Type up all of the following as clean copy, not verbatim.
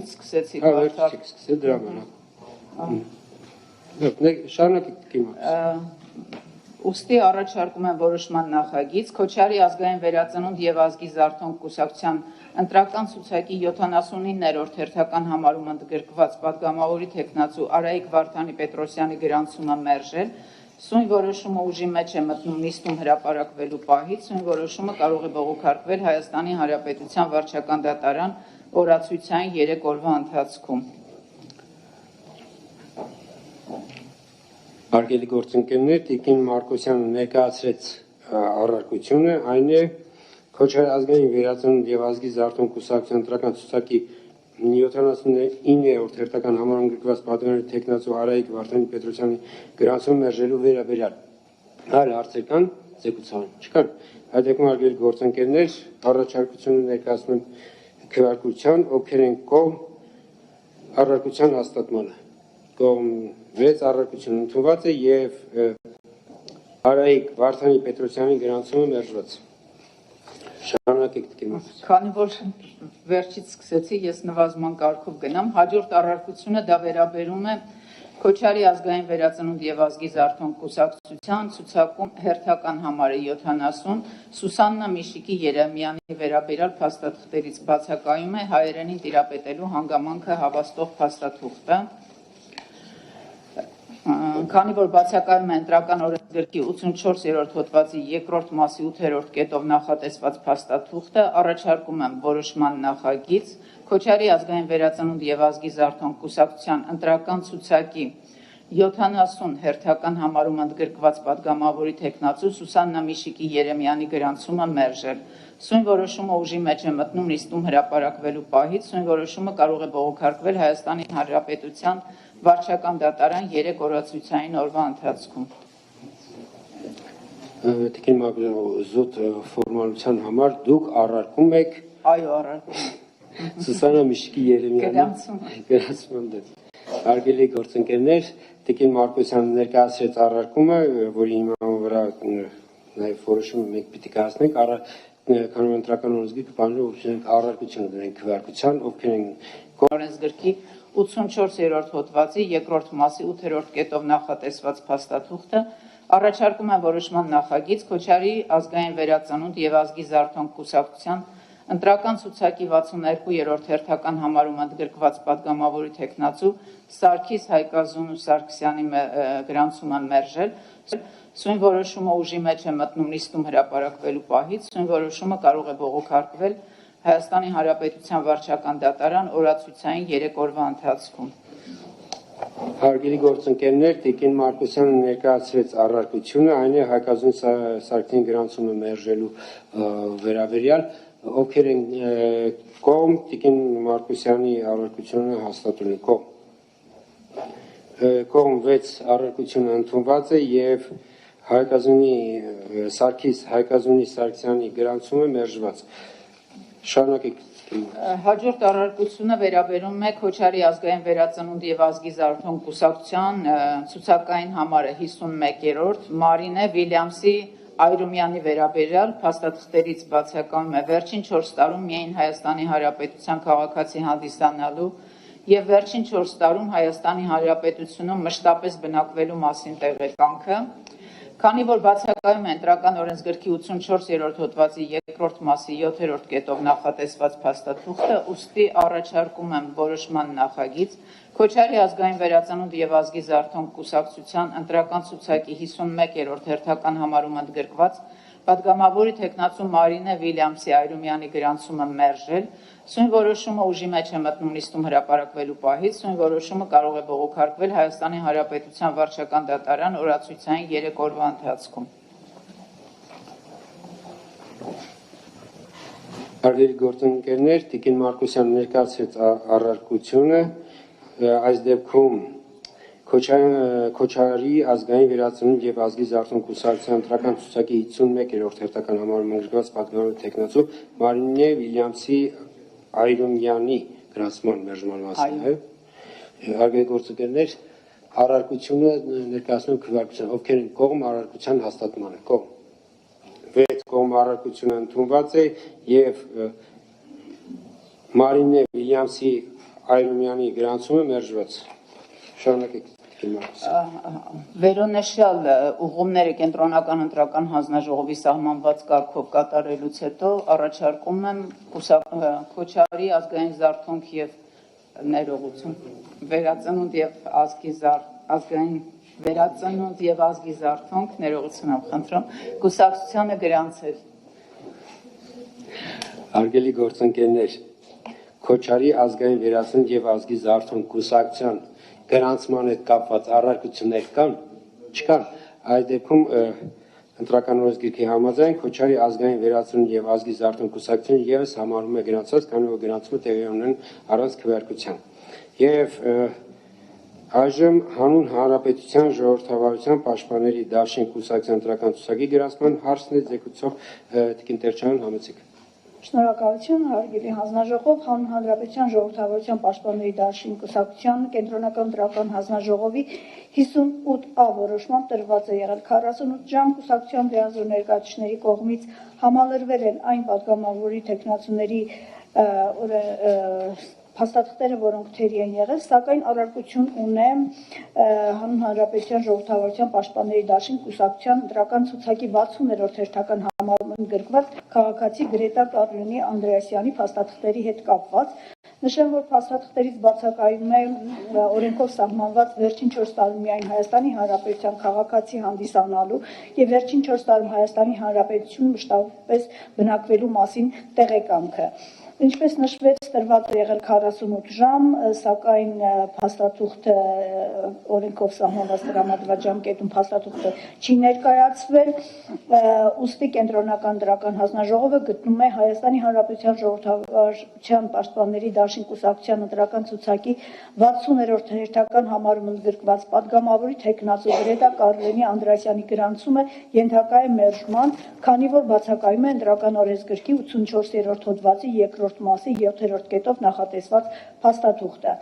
վերջից սկսեցի Վերջից սկսել դրա համար։ Շարունակեք Ուստի առաջարկում եմ որոշման նախագիծ Քոչարի ազգային վերածնունդ եւ ազգի զարթոնք կուսակցության ընտրական ցուցակի 79-րդ հերթական համարում ընդգրկված падգամավորի թեկնածու Արայիկ Վարդանի Պետրոսյանի գրանցումը մերժել, սույն որոշումը ուժի մեջ է մտնում նիստում հրապարակվելու պահից, սույն որոշումը կարող է բողոքարկվել Հայաստանի Հանրապետության վարչական դատարան օրացույցային 3 օրվա ընթացքում։ Հարգելի գործընկերներ, Տիկին Մարկոսյանը ներկայացրեց առարկությունը, այն է Քոչարի ազգային վերածնունդ եւ ազգի զարթոնք կուսակցության ընտրական ցուցակի 79-րդ հերթական համարում ընդգրկված падգամավորի թեկնածու Արայիկ Վարդանի Պետրոսյանի գրանցումը մերժելու վերաբերյալ այլ հարցեր կան, զեկուցողներ չկան։ Այդ դեպքում հարգելի գործընկերներ, առաջարկությունը ներկայացնում եմ քվեարկության, ովքեր են կողմ առարկության հաստատմանը։ Կողմ 6 առարկություն ընդունված է եւ Արայիկ Վարդանի Պետրոսյանի գրանցումը մերժված։ Շարունակեք Տիկին Մարկոսյան։ Քանի որ վերջից սկսեցի, ես նվազման կարգով գնամ, հաջորդ առարկությունը դա վերաբերում է Քոչարի ազգային վերածնունդ եւ ազգի զարթոնք կուսակցության ցուցակում հերթական համարը 70 Սուսաննա Միշիկի Երեմյանի վերաբերյալ փաստաթղթերից բացակայում է հայերենին տիրապետելու հանգամանքը հավաստող փաստաթուղթը։ Քանի որ բացակայում է ընտրական օրենսգրքի 84-րդ հոդվածի 2-րդ մասի 8-րդ կետով նախատեսված փաստաթուղթը, առաջարկում եմ որոշման նախագիծ Քոչարի ազգային վերածնունդ եւ ազգի զարթոնք կուսակցության ընտրական ցուցակի 70 հերթական համարում ընդգրկված падգամավորի թեկնածու Սուսաննա Միշիկի Երեմյանի գրանցումը մերժել։ Սույն որոշումը ուժի մեջ է մտնում նիստում հրապարակվելու պահից, սույն որոշումը կարող է բողոքարկվել Հայաստանի Հանրապետության վարչական դատարան 3 օրացույցային օրվա ընթացքում։ Տիկին Մարկոսյան, զուտ ֆորմալության համար դուք առարկում եք Այո, առարկում եմ։ Սուսաննա Միշիկի Երեմյանի գրանցման դեպք։ Հարգելի գործընկերներ, Տիկին Մարկոսյանը ներկայացրեց առարկումը, որի հիման վրա նաև որոշումը մենք պիտի կայացնենք, քանի ընտրական օրենսգիրքը բանալու առարկություն դրանք քվեարկության, ովքեր են օրենսգրքի 84-րդ հոդվածի 2-րդ մասի 8-րդ կետով նախատեսված փաստաթուղթը, առաջարկում են որոշման նախագիծ Քոչարի ազգային վերածնունդ եւ ազգի զարթոնք կուսակցության ընտրական ցուցակի 62-րդ հերթական համարում ընդգրկված падգամավորի թեկնածու Սարգիս Հայկազունու Սարգսյանի գրանցումը մերժել, սույն որոշումը ուժի մեջ է մտնում նիստում հրապարակվելու պահից, սույն որոշումը կարող է բողոքարկվել Հայաստանի Հանրապետության վարչական դատարան օրացույցային 3 օրվա ընթացքում։ Հարգելի գործընկերներ, Տիկին Մարկոսյանը ներկայացրեց առարկությունը, այն է Հայկազուն Սարգսյանի գրանցումը մերժելու վերաբերյալ, ովքեր են կողմ Տիկին Մարկոսյանի առարկությունը հաստատելու կողմ 6 առարկությունը ընդունված է եւ Սարգիս Հայկազունի Սարգսյանի գրանցումը մերժված։ Շարունակեք։ Հաջորդ առարկությունը վերաբերում է Քոչարի ազգային վերածնունդ եւ ազգի զարթոնք կուսակցության ցուցակային համարը 51-րդ Մարինե Վիլյամսի Այրումյանի վերաբերյալ փաստաթղթերից բացակայում է վերջին 4 տարում միայն Հայաստանի Հանրապետության քաղաքացի հանդիսանալու եւ վերջին 4 տարում Հայաստանի Հանրապետությունում մշտապես բնակվելու մասին տեղեկանքը, քանի որ բացակայում է ընտրական օրենսգրքի 84-րդ հոդվածի 2-րդ մասի 7-րդ կետով նախատեսված փաստաթուղթը, ուստի առաջարկում եմ որոշման նախագիծ Քոչարի ազգային վերածնունդ եւ ազգի զարթոնք կուսակցության ընտրական ցուցակի 51-րդ հերթական համարում ընդգրկված падգամավորի թեկնածու Մարինե Վիլյամսի Այրումյանի գրանցումը մերժել, սույն որոշումը ուժի մեջ է մտնում նիստում հրապարակվելու պահից, սույն որոշումը կարող է բողոքարկվել Հայաստանի Հանրապետության վարչական դատարան օրացույցային 3 օրվա ընթացքում։ Հարգելի գործընկերներ, Տիկին Մարկոսյանը ներկայացրեց առարկությունը, այս դեպքում Քոչարի ազգային վերածնունդ եւ ազգի զարթոնք կուսակցության ընտրական ցուցակի 51-րդ հերթական համարում ընդգրկված падգամավորի թեկնածու Մարինե Վիլյամսի Այրումյանի գրանցման մերժման մասին, այո։ Հարգելի գործընկերներ, առարկությունը ներկայացնում քվեարկության, ովքեր են կողմ առարկության հաստատմանը, կողմ 6 կողմ առարկությունը ընդունված է եւ Մարինե Վիլյամսի Այրումյանի գրանցումը մերժված։ Շարունակեք։ Վերոնշյալ ուղղումները կենտրոնական ընտրական հանձնաժողովի սահմանված կարգով կատարելուց հետո առաջարկում եմ Քոչարի ազգային զարթոնք եւ ներողություն վերածնունդ եւ ազգային վերածնունդ եւ ազգի զարթոնք ներողություն եմ խնդրում կուսակցությանը գրանցել։ Հարգելի գործընկերներ, Քոչարի ազգային վերածնունդ եւ ազգի զարթոնք կուսակցության գրանցման հետ կապված առարկություններ կան, չկան, այդ դեպքում ընտրական օրենսգիրքի համաձայն Քոչարի ազգային վերածնունդ եւ ազգի զարթոնք կուսակցությունը եւս համարվում է գրանցված, քանի որ գրանցումը տեղի ունեն առանց քվեարկության։ Եվ այժմ հանուն հանրապետության ժողովրդավարության պաշտպանների դաշին կուսակցության ընտրական ցուցակի գրանցման հարցն է զեկուցող Տիկին Տեր-Չարյան համեցեք։ Շնորհակալություն, հարգելի հանձնաժողով, հանուն հանրապետության ժողովրդավարության պաշտպանների դաշին կուսակցության կենտրոնական ընտրական հանձնաժողովի 58A որոշմամբ տրված է եղել 48 ժամ կուսակցության դեղազոր ներկայացուցիչների կողմից համալրվել են այն պատգամավորի թեկնածուների փաստաթղթերը, որոնք թերի են եղել, սակայն առարկություն ունեմ հանուն հանրապետության ժողովրդավարության պաշտպանների դաշին կուսակցության ընտրական ցուցակի 60-րդ հերթական համարում գրկված քաղաքացի Գրետա Կարլինի Անդրեասյանի փաստաթղթերի հետ կապված։ Նշեմ, որ փաստաթղթերից բացակայում է օրենքով սահմանված վերջին 4 տարում Հայաստանի Հանրապետության քաղաքացի հանդիսանալու եւ վերջին 4 տարում Հայաստանի Հանրապետություն մշտապես բնակվելու մասին տեղեկանքը։ Ինչպես նշվեց, տրված է եղել 48 ժամ, սակայն փաստաթուղթը օրենքով սահմանված տրամադրված ժամկետում փաստաթուղթը չի ներկայացվել, ուստի կենտրոնական ընտրական հանձնաժողովը գտնում է Հայաստանի Հանրապետության ժողովրդավարության պաշտպանների դաշին կուսակցության ընտրական ցուցակի 60-րդ հերթական համարում ընդգրկված պատգամավորի թեկնածու Գրետա Կարլինի Անդրեասյանի գրանցումը ենթակա է մերժման, քանի որ բացակայում է ընտրական օրենսգրքի 84-րդ հոդվածի 2-րդ մասի 7-րդ կետով նախատեսված փաստաթուղթը։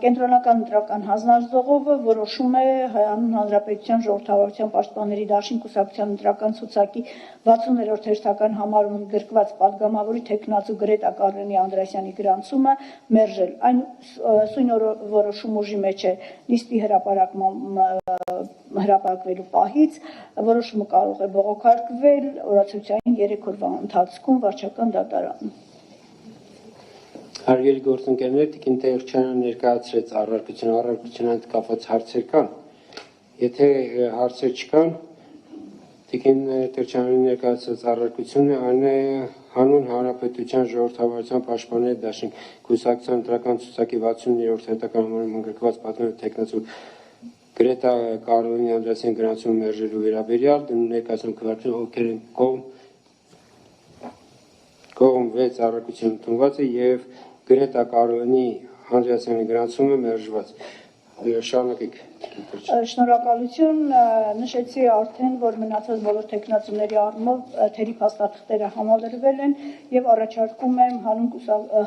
Կենտրոնական ընտրական հանձնաժողովը որոշում է հանուն հանրապետության ժողովրդավարության պաշտպանների դաշին կուսակցության ընտրական ցուցակի 60-րդ հերթական համարում ընդգրկված պատգամավորի թեկնածու Գրետա Կարլինի Անդրեասյանի գրանցումը մերժել։ Այն սույն որոշում ուժի մեջ է նիստի հրապարակվելու պահից, որոշումը կարող է բողոքարկվել օրացուցային 3 օրվա ընթացքում վարչական դատարանում։ Հարգելի գործընկերներ, Տիկին Տեր-Չարյանը ներկայացրեց առարկությունը կապված հարցեր կան։ Եթե հարցեր չկան, Տիկին Տեր-Չարյանի ներկայացրած առարկությունը այն է հանուն հանրապետության ժողովրդավարության պաշտպանների դաշին կուսակցության ընտրական ցուցակի 60-րդ հերթական համարում ընդգրկված պատգամավորի թեկնածու Գրետա Կարլինի Անդրեասյանի գրանցումը մերժելու վերաբերյալ ներկայացնում քվեարկություն ովքեր են կողմ 6 առարկություն ընդունված է եւ Գրետա Կարլինի Անդրեասյանի գրանցումը մերժված։ Շարունակեք։ Շնորհակալություն, նշեցի արդեն, որ մնացած բոլոր թեկնածուների առումով թերի փաստաթղթերը համալրվել են եւ առաջարկում եմ հանուն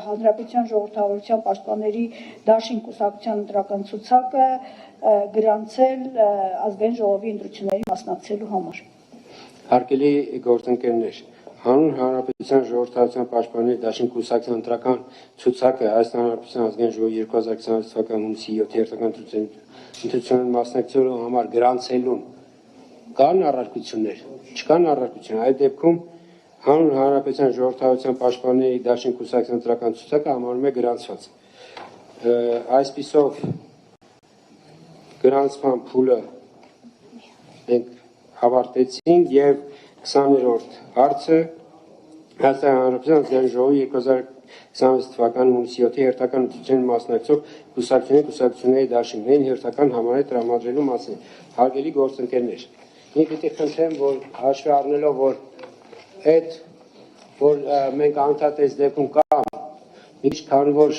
հանրապետության ժողովրդավարության պաշտպանների դաշին կուսակցության ընտրական ցուցակը գրանցել ազգային ժողովի ընտրությունների մասնակցելու համար։ Հարգելի գործընկերներ, հանուն հանրապետության ժողովրդավարության պաշտպանների դաշին կուսակցության ընտրական ցուցակը Հայաստանի Հանրապետության ազգային ժողովի 2026 թվականի հունիսի 7-ի հերթական ընտրություններին մասնակցելու համար գրանցելուն կան առարկություններ, չկան առարկություն, այդ դեպքում հանուն հանրապետության ժողովրդավարության պաշտպանների դաշին կուսակցության ընտրական ցուցակը համարվում է գրանցված։ Այսպիսով գրանցման փուլը մենք ավարտեցինք եւ 20-րդ հարցը Հայաստանի Հանրապետության ազգային ժողովի 2026 թվականի հունիսի 7-ի հերթական ընտրություններին մասնակցող կուսակցությունների դաշինքներին հերթական համարի տրամադրելու մասին։ Հարգելի գործընկերներ, ինձ պիտի խնդրեմ, որ հաշվի առնելով, որ մենք անդադար դեպքում կան, քանի որ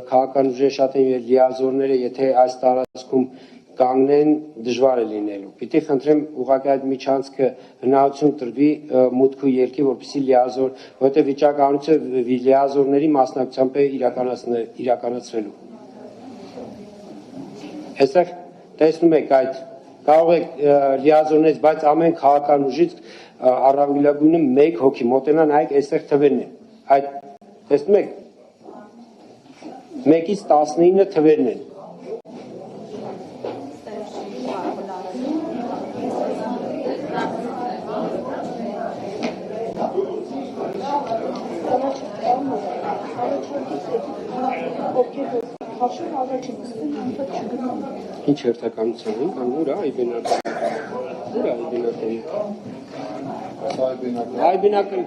քաղաքական ուժերը շատ են եւ լիազորները, եթե այս տարածքում կանգնեն, դժվար է լինելու։ Պիտի խնդրեմ ուղղակի այդ միջանցքը հնարավորություն տրվի մուտք ու ելքի, որպեսզի լիազոր, որովհետեւ վիճակահանությունը լիազորների մասնակցությամբ է իրականացվելու։ Այստեղ տեսնում եք այդ կարող եք լիազորներից, բայց ամեն քաղաքական ուժից առավելագույնը 1 հոգի մոտենա նայեք այստեղ թվերն են։ Այդ տեսնում եք 1-ից 19 թվերն են։ Ինչ հերթականություն են, կամ ուր է այբենակը։ Ուր է այբենակը։ Այբենակը։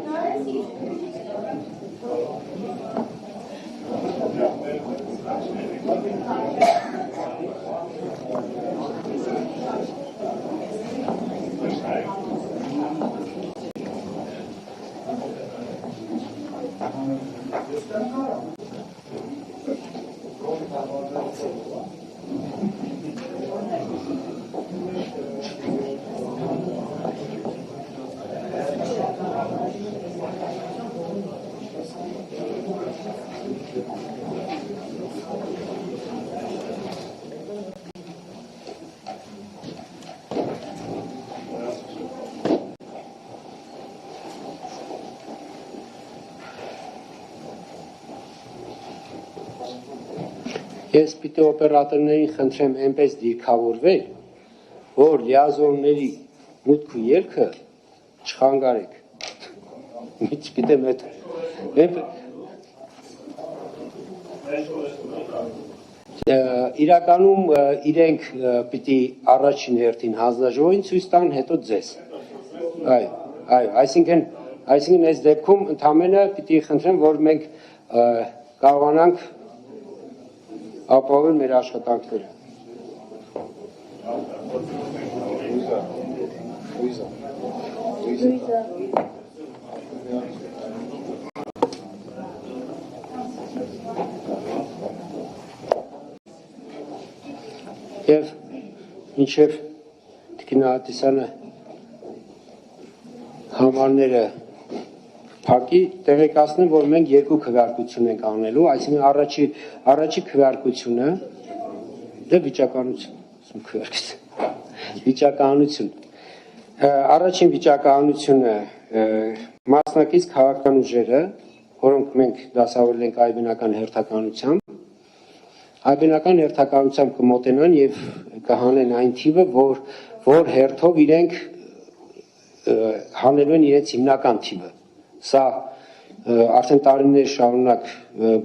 Ես պիտի օպերատորներին խնդրեմ այնպես դիրքավորվել, որ լիազորների մուտք ու ելքը չխանգարեք։ Չգիտեմ այդ իրականում իրենք պիտի առաջին հերթին հանձնաժողովին ցույց տան, հետո ձեզ։ Այո, այսինքն այս դեպքում ընդամենը պիտի խնդրեմ, որ մենք կարողանանք ապահովել մեր աշխատանքները։ Եվ մինչև Տիկին Ահատիսյանը համարները փակի, տեղեկացնեմ, որ մենք երկու քվեարկություն ենք անելու, այսինքն առաջի քվեարկությունը դե վիճականություն։ Առաջին վիճականությունը մասնակից քաղաքական ուժերը, որոնք մենք դասավորել ենք այբենական հերթականությամբ, այբենական հերթականությամբ կմոտենան եւ կհանեն այն թիվը, որ հերթով իրենք հանելու են իրենց հիմնական թիվը։ Սա արդեն տարիներ շարունակ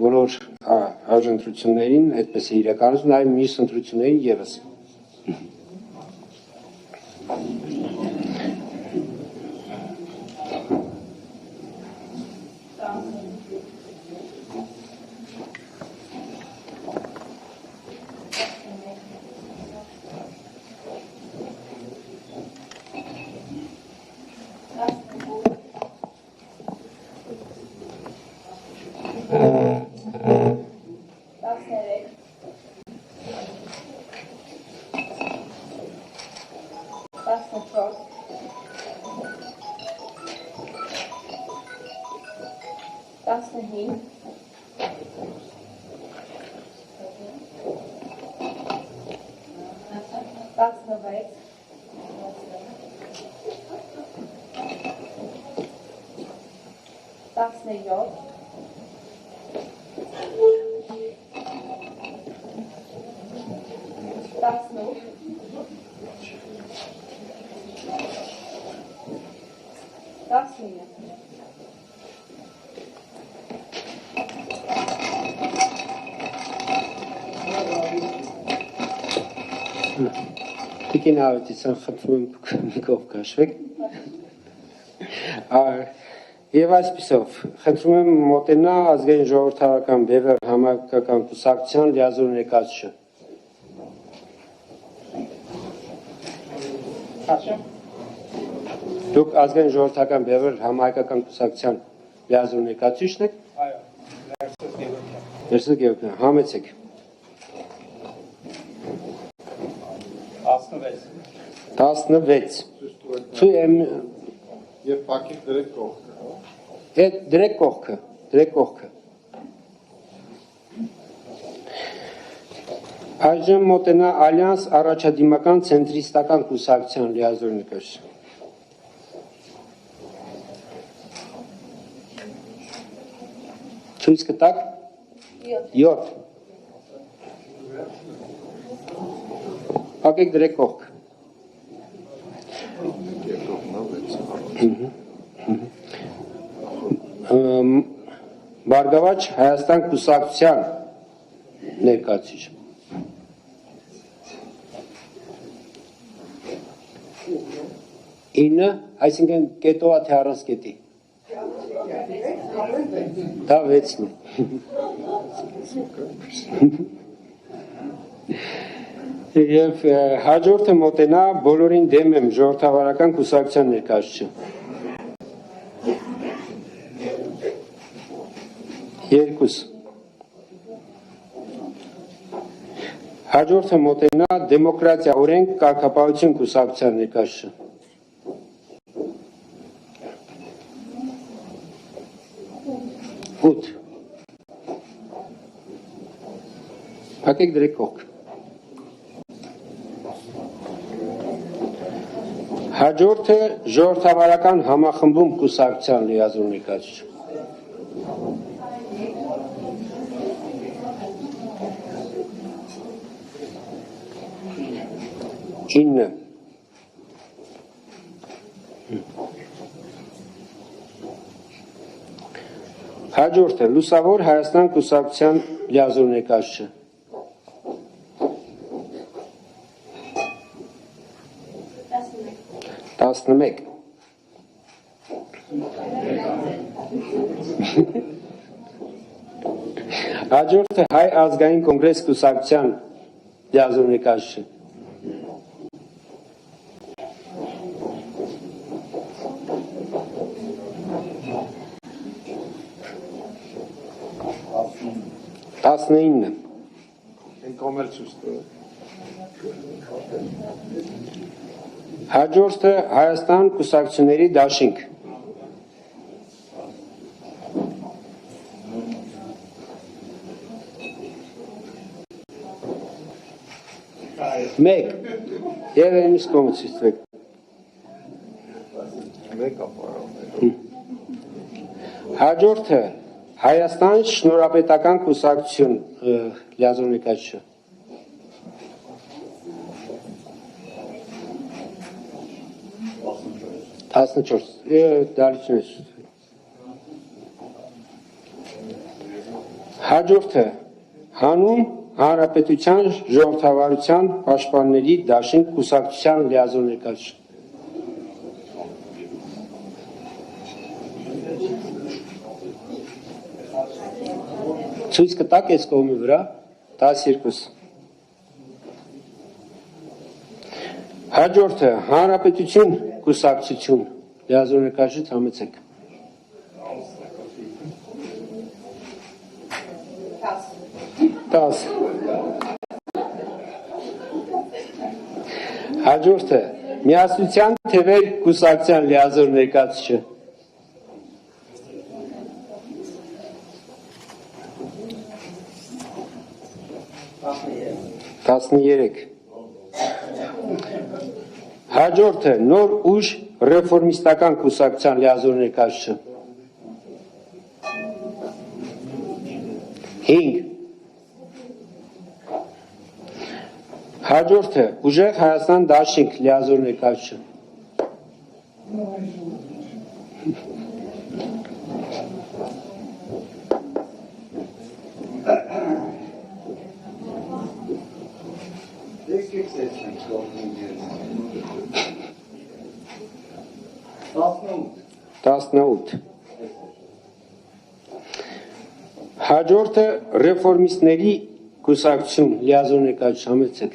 բոլոր այժմտրություններին այդպես է իրականացվում, նաև մյուս ընտրություններին ևս։ Տիկին Ահատիսյան, խնդրում եմ մի կողմ քաշվեք։ Եվ այսպիսով, խնդրում եմ մոտենա ազգային ժողովրդավարական բևեռ համայնքական կուսակցության լիազոր ներկայացուցիչը։ Դուք ազգային ժողովրդական բևեռ համայնքական կուսակցության լիազոր ներկայացուցիչն եք։ Այո, Ներսես Գևորգյան, համեցեք։ 16 Եվ պակի դրեք կողքը։ Դրեք կողքը։ Այժմ մոտենա Ալյանս առաջադիմական ցենտրիստական կուսակցության լիազոր ներկայացուցիչ։ Ցույց կտաք։ 7 Փակեք դրեք կողք։ Բարգավաճ Հայաստան կուսակցության ներկայացուցիչ։ 9, այսինքն կետովա թե առանց կետի։ Դա 6-ն է։ Եվ հաջորդը մոտենա բոլորին դեմ եմ ժողովրդավարական կուսակցության ներկայացուցիչ։ 2 Հաջորդը մոտենա դեմոկրատիա օրենք կարգապահություն կուսակցության ներկայացուցիչ։ 8 Փակեք դրեք կողք։ Հաջորդը ժողովրդավարական համախմբում կուսակցության լիազոր ներկայացուցիչ։ 9 Հաջորդը Լուսավոր Հայաստան կուսակցության լիազոր ներկայացուցիչ։ 11 Հաջորդը Հայ ազգային կոնգրես կուսակցության լիազոր ներկայացուցիչ։ 19 Կոմել ցույց տվեք։ Հաջորդը Հայաստան կուսակցությունների դաշինք։ 1 Եվ այնպես կողմից ցույց տվեք։ Հաջորդը Հայաստան շնորհապետական կուսակցություն լիազոր ներկայացուցիչ։ 14 դարիչն է։ Հաջորդը հանուն Հանրապետության ժողովրդավարության պաշտպանների դաշինք կուսակցության լիազոր ներկայացուցիչ։ Ցույց կտակ այս կողմի վրա 12 Հաջորդը Հանրապետություն կուսակցություն լիազոր ներկայացուցիչ համեցեք։ 10 Հաջորդը Միասնության թևեր կուսակցության լիազոր ներկայացուցիչ։ 13 Հաջորդը Նոր ուժ ռեֆորմիստական կուսակցության լիազոր ներկայացուցիչ։ 5 Հաջորդը Ուժեղ Հայաստան դաշինք լիազոր ներկայացուցիչ։ 18 Հաջորդը ռեֆորմիստների կուսակցություն լիազոր ներկայացուցիչ համեցեք։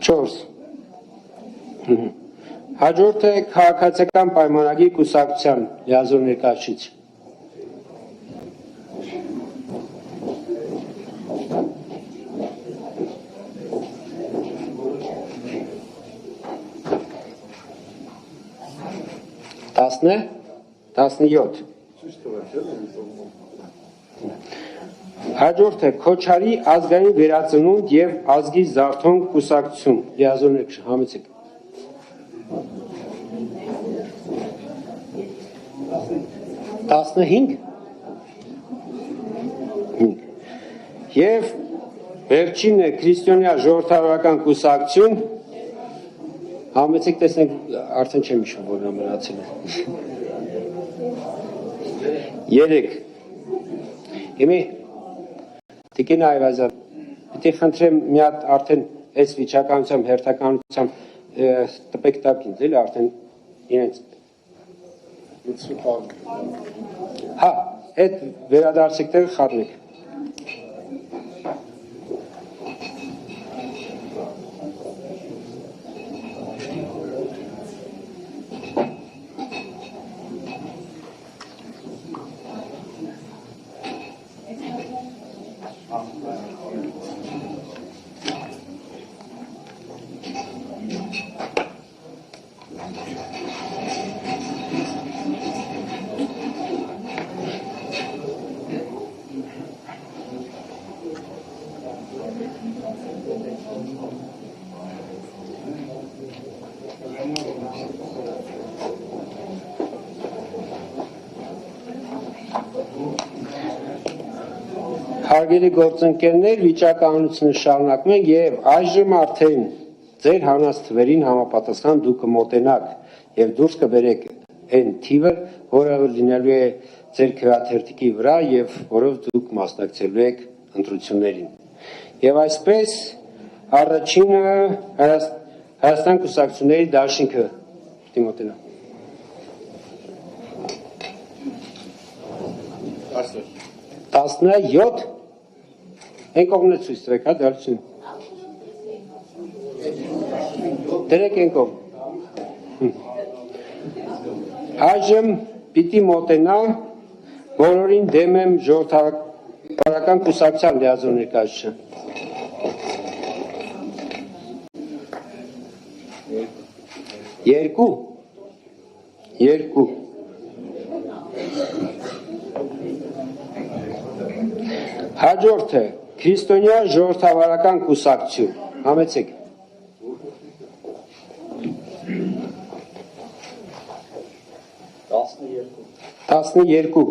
4 Հաջորդը քաղաքացիական պայմանագիր կուսակցության լիազոր ներկայացուցիչ։ 17 Հաջորդը Քոչարի ազգային վերածնունդ եւ ազգի զարթոնք կուսակցություն լիազոր ներկայացուցիչ համեցեք։ 19 15 Եվ վերջինը քրիստոնյա ժողովրդավարական կուսակցություն համեցեք տեսնենք արդեն չեմ հիշում որ նա մնացել է 3 Հիմա Տիկին Այվազյան Պետք է խնդրեմ մի հատ արդեն այս վիճականությամբ հերթականությամբ տպեք տակին դել արդեն իրենց Հա, այդ վերադարձեք տեղը խառնեք Հարգելի գործընկերներ, վիճակահանությունը շարունակում ենք եւ այժմ արդեն ձեր հանած թվերին համապատասխան դուք կմոտենաք եւ դուրս կբերեք այն թիվը, որը լինելու է ձեր քվեաթերթիկի վրա եւ որով դուք մասնակցելու եք ընտրություններին։ Եվ այսպես առաջինը Հայաստան կուսակցությունների դաշինքը դիմոտենա։ 17 Են կողմն է ցույց տվեք, հա, դարձին։ Դրեք են կողմ։ Այժմ պիտի մոտենա, բոլորին դեմ եմ ժողովրդավարական կուսակցության լիազոր ներկայացուցիչը։ Երկու։ Հաջորդը Քրիստոնյա ժողովրդավարական կուսակցություն, համեցեք։ Տասնեերկու։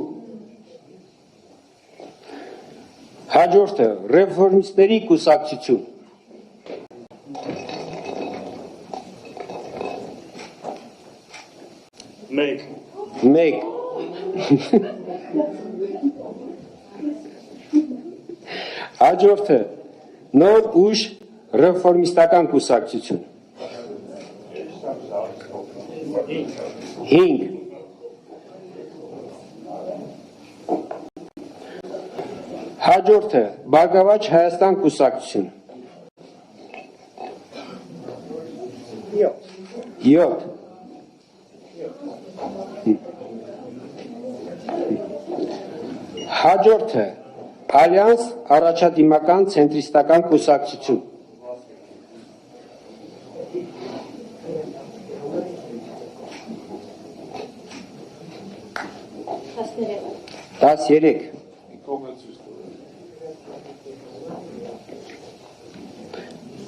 Հաջորդը ռեֆորմիստների կուսակցություն։ Մեկ։ Հաջորդը նոր ուժ ռեֆորմիստական կուսակցություն։ 5 Հաջորդը Բարգավաճ Հայաստան կուսակցություն։ 7 Հաջորդը Ալյանս առաջադիմական ցենտրիստական կուսակցություն։ 13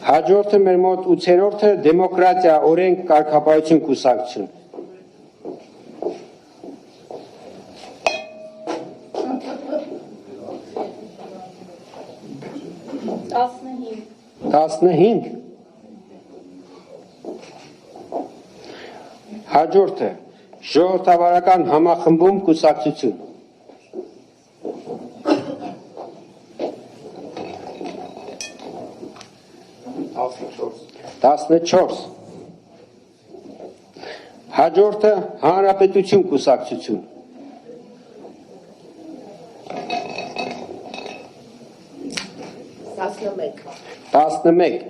Հաջորդը մեր մոտ 8-րդը դեմոկրատիա օրենք կարգապահություն կուսակցություն։ 15 Հաջորդը ժողովրդավարական համախմբում կուսակցություն։ 14 Հաջորդը հանրապետություն կուսակցություն։ 11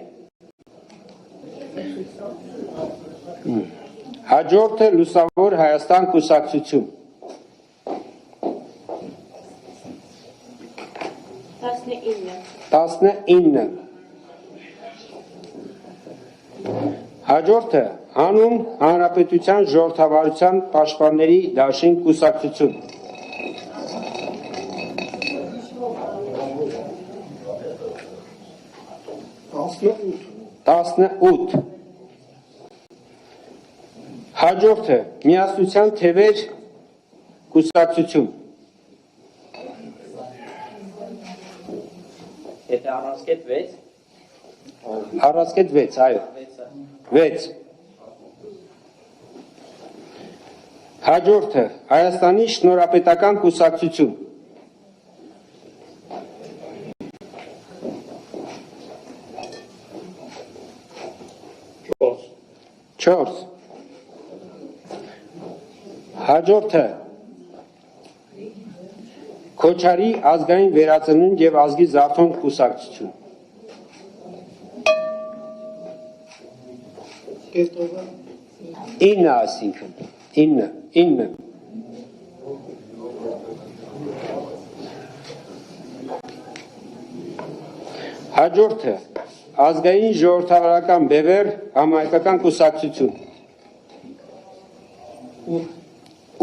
Հաջորդը Լուսավոր Հայաստան կուսակցություն։ 19 Հաջորդը հանուն հանրապետության ժողովրդավարության պաշտպանների դաշին կուսակցություն։ 18 Հաջորդը միասնության թևեր կուսակցություն, Եթե առանցքետ 6, առանցքետ 6, այո, 6, հաջորդը Հայաստանի շնորհապետական կուսակցություն, 4, հաջորդը Քոչարի ազգային վերածնունդ եւ ազգի զարթոնք կուսակցություն, 9 այսինքն 9 հաջորդը ազգային ժողովրդավարական բևեռ համահայկական կուսակցություն,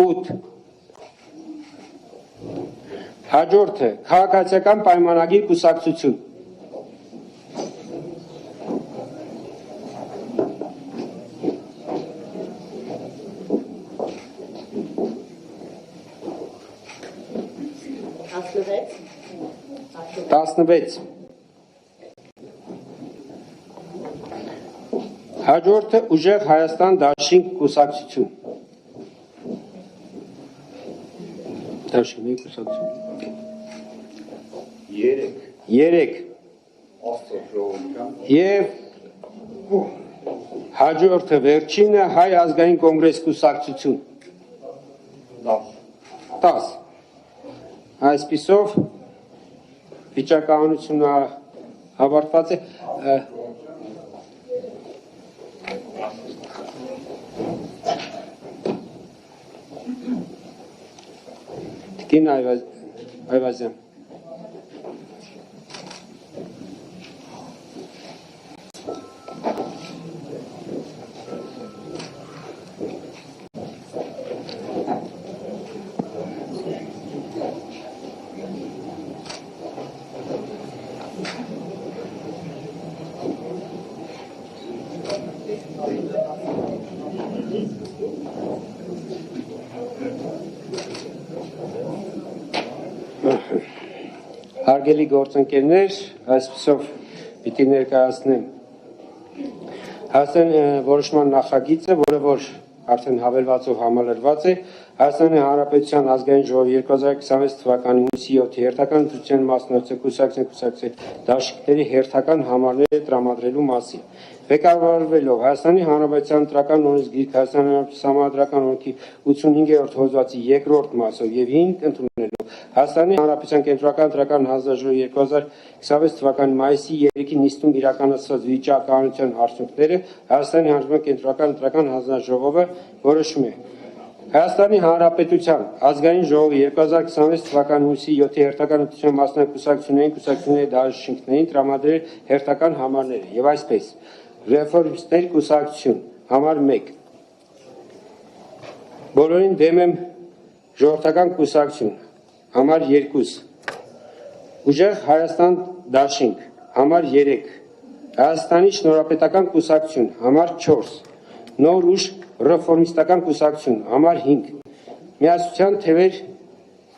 8 հաջորդը քաղաքացիական պայմանագիր կուսակցություն, 16 հաջորդը ուժեղ Հայաստան դաշինք կուսակցություն, դաշինք կուսակցություն, 3 եւ հաջորդը վերջինը Հայ ազգային կոնգրես կուսակցություն, 10 այսպիսով վիճակահանությունը հավարտված է Տիկին Այվազյան Հարգելի գործընկերներ, այսպիսով պիտի ներկայացնեմ Հայաստանի որոշման նախագիծը, որը որ արդեն հավելվածով համալրված է, Հայաստանի Հանրապետության ազգային ժողովի 2026 թվականի հունիսի 7-ի հերթական ընտրության մասնակցող կուսակցության դաշինքների հերթական համարները տրամադրելու մասին։ Ղեկավարվելով Հայաստանի Հանրապետության ընտրական օրենսգիրք Հայաստանի Հանրապետության Համանդրական օրենքի 85-րդ հոդվածի 2-րդ մասով եւ 5 ընդունելով Հայաստանի Հանրապետության կենտրոնական ընտրական հանձնաժողովի 2026 թվականի մայիսի 3-ի նիստում իրականացված վիճակահանության արդյունքները Հայաստանի Հանրապետության կենտրոնական ընտրական հանձնաժողովը որոշում է Հայաստանի Հանրապետության ազգային ժողովի 2026 թվականի հունիսի 7-ի հերթական ընտրության մասնակցություններին կուսակցությունների դաշինքներին տրամադրել հերթական համարները եւ այսպես Ռեֆորմիստներ կուսակցություն համար 1 Բոլորին դեմ եմ ժողովրդական կուսակցություն համար 2 Ուժեղ Հայաստան դաշինք համար 3 Հայաստանի շնորհապետական կուսակցություն համար 4 Նոր ուժ ռեֆորմիստական կուսակցություն համար 5 Միասնության թևեր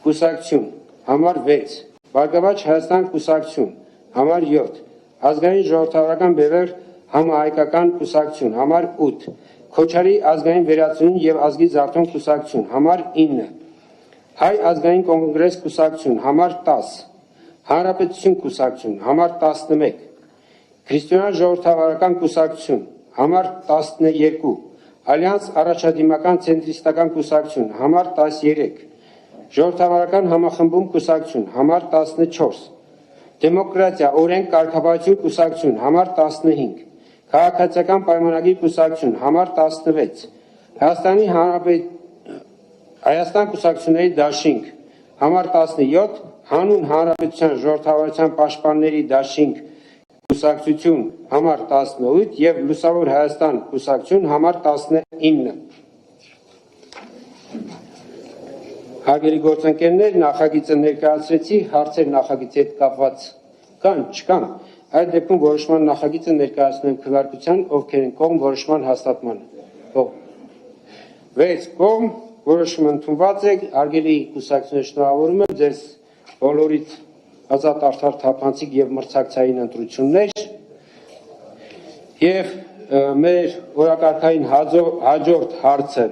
կուսակցություն համար 6 Բարգավաճ Հայաստան կուսակցություն համար 7 Ազգային ժողովրդավարական բևեռ համահայկական կուսակցություն համար 8 Քոչարի ազգային վերածնունդ եւ ազգի զարթոնք կուսակցություն համար 9 Հայ ազգային կոնգրես կուսակցություն համար 10 Հանրապետություն կուսակցություն համար 11 Քրիստոնյա ժողովրդավարական կուսակցություն համար 12 Ալյանս առաջադիմական ցենտրիստական կուսակցություն համար 13 Ժողովրդավարական համախմբում կուսակցություն համար 14 Դեմոկրատիա օրենք կարգապահություն կուսակցություն համար 15 Քաղաքացիական պայմանագիր կուսակցություն համար 16 Հայաստան կուսակցությունների դաշինք համար 17 Հանուն Հանրապետության ժողովրդավարության պաշտպանների դաշինք կուսակցություն համար 18 եւ Լուսավոր Հայաստան կուսակցություն համար 19 Հարգելի գործընկերներ, նախագիծը ներկայացրեցի, հարցեր նախագծի հետ կապված կան, չկան։ Այդ դեպքում որոշման նախագիծը ներկայացնում եմ քվեարկության, ովքեր են կողմ որոշման հաստատմանը։ 6 կողմ, որոշումը ընդունված է, հարգելի կուսակցություններ, շնորհավորում եմ ձեզ բոլորիդ ազատ արդար թափանցիկ եւ մրցակցային ընտրություններ եւ մեր օրակարգային հաջորդ հարցը